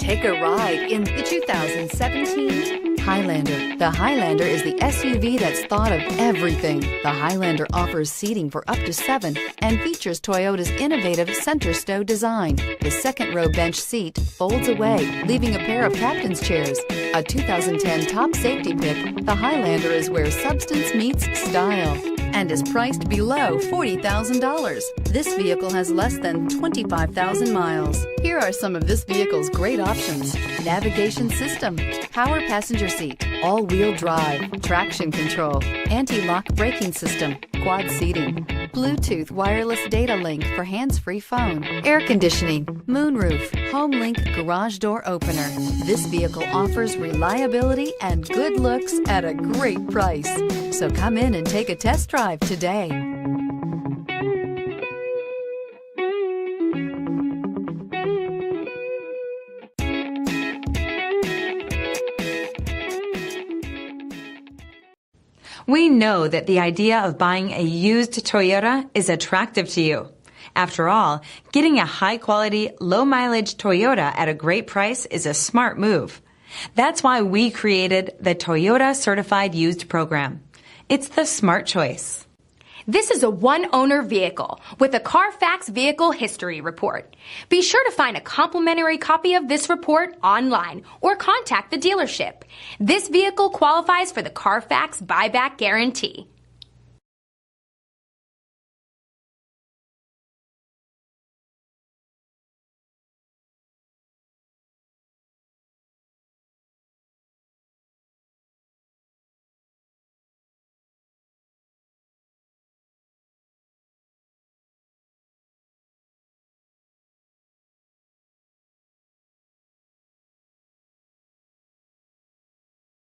Take a ride in the 2017 Highlander. The Highlander is the SUV that's thought of everything. The Highlander offers seating for up to 7 and features Toyota's innovative center stow design. The second row bench seat folds away, leaving a pair of captain's chairs. A 2010 top safety pick, the Highlander is where substance meets style and is priced below $40,000. This vehicle has less than 25,000 miles. Here are some of this vehicle's great options: navigation system, power passenger seat, all-wheel drive, traction control, anti-lock braking system, quad seating, Bluetooth wireless data link for hands-free phone, air conditioning, moonroof, HomeLink garage door opener. This vehicle offers reliability and good looks at a great price. So come in and take a test drive today. We know that the idea of buying a used Toyota is attractive to you. After all, getting a high-quality, low-mileage Toyota at a great price is a smart move. That's why we created the Toyota Certified Used Program. It's the smart choice. This is a one-owner vehicle with a Carfax Vehicle History Report. Be sure to find a complimentary copy of this report online or contact the dealership. This vehicle qualifies for the Carfax Buyback Guarantee.